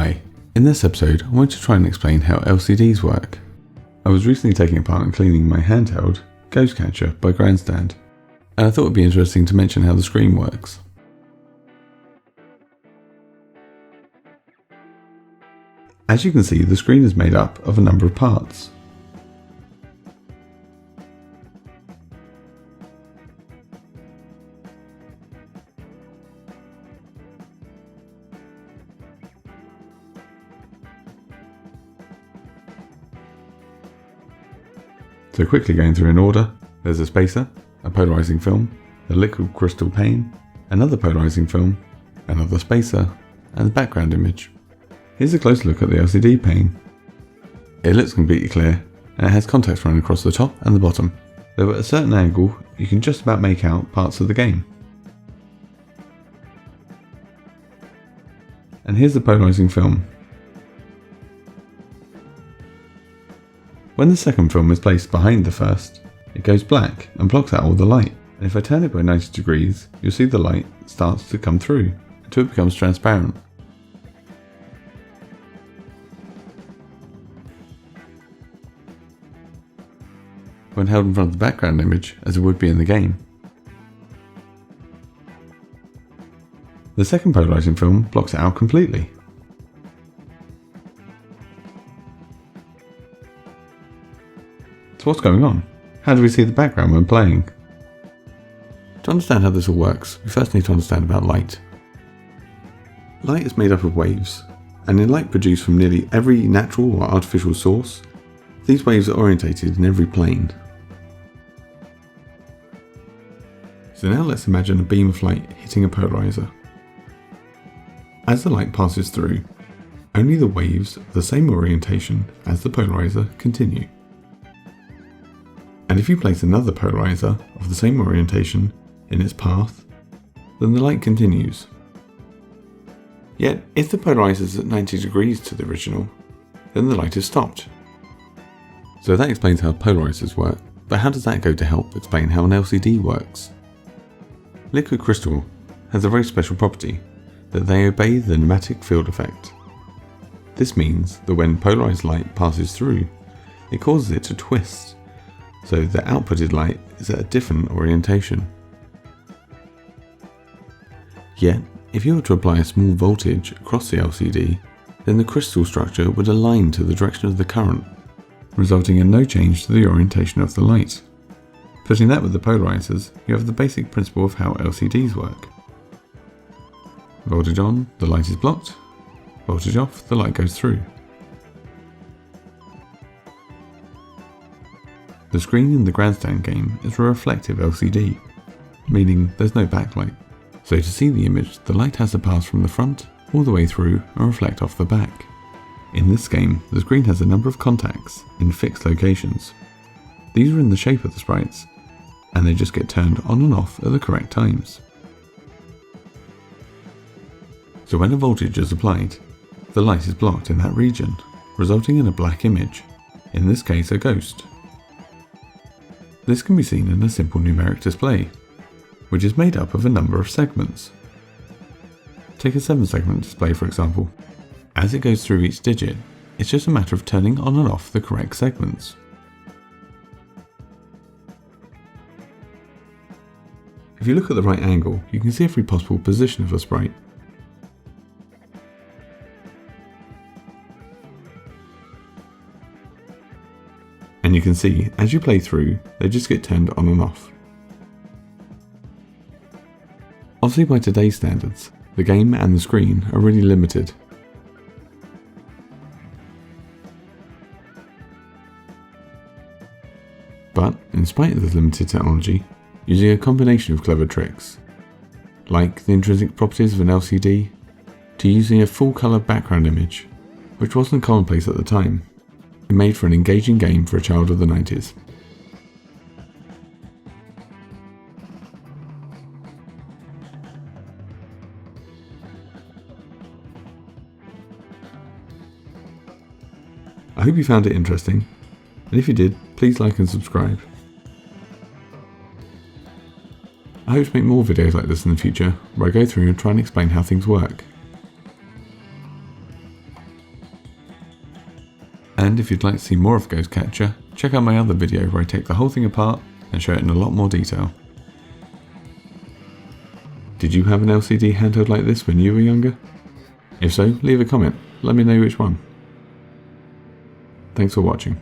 Hi, in this episode I want to try and explain how LCDs work. I was recently taking apart and cleaning my handheld, Ghostcatcher by Grandstand, and I thought it would be interesting to mention how the screen works. As you can see, the screen is made up of a number of parts. So quickly going through in order, there's a spacer, a polarizing film, a liquid crystal pane, another polarizing film, another spacer, and the background image. Here's a close look at the LCD pane. It looks completely clear, and it has contacts running across the top and the bottom, though at a certain angle you can just about make out parts of the game. And here's the polarizing film. When the second film is placed behind the first, it goes black and blocks out all the light, and if I turn it by 90 degrees, you'll see the light starts to come through until it becomes transparent. When held in front of the background image, as it would be in the game, the second polarizing film blocks it out completely. So what's going on? How do we see the background when playing? To understand how this all works, we first need to understand about light. Light is made up of waves, and in light produced from nearly every natural or artificial source, these waves are orientated in every plane. So now let's imagine a beam of light hitting a polarizer. As the light passes through, only the waves of the same orientation as the polarizer continue. And if you place another polarizer of the same orientation in its path, then the light continues. Yet, if the polarizer is at 90 degrees to the original, then the light is stopped. So that explains how polarizers work, but how does that go to help explain how an LCD works? Liquid crystal has a very special property, that they obey the pneumatic field effect. This means that when polarized light passes through, it causes it to twist, so the outputted light is at a different orientation. Yet, if you were to apply a small voltage across the LCD, then the crystal structure would align to the direction of the current, resulting in no change to the orientation of the light. Putting that with the polarizers, you have the basic principle of how LCDs work. Voltage on, the light is blocked. Voltage off, the light goes through. The screen in the Grandstand game is a reflective LCD, meaning there's no backlight. So to see the image, the light has to pass from the front all the way through and reflect off the back. In this game, the screen has a number of contacts in fixed locations. These are in the shape of the sprites, and they just get turned on and off at the correct times. So when a voltage is applied, the light is blocked in that region, resulting in a black image, in this case a ghost. This can be seen in a simple numeric display, which is made up of a number of segments. Take a 7-segment display for example. As it goes through each digit, it's just a matter of turning on and off the correct segments. If you look at the right angle, you can see every possible position of a sprite. And you can see, as you play through, they just get turned on and off. Obviously by today's standards, the game and the screen are really limited. But, in spite of the limited technology, using a combination of clever tricks, like the intrinsic properties of an LCD, to using a full colour background image, which wasn't commonplace at the time, it made for an engaging game for a child of the 90s. I hope you found it interesting, and if you did, please like and subscribe. I hope to make more videos like this in the future, where I go through and try and explain how things work. And if you'd like to see more of Ghostcatcher, check out my other video where I take the whole thing apart and show it in a lot more detail. Did you have an LCD handheld like this when you were younger? If so, leave a comment, let me know which one. Thanks for watching.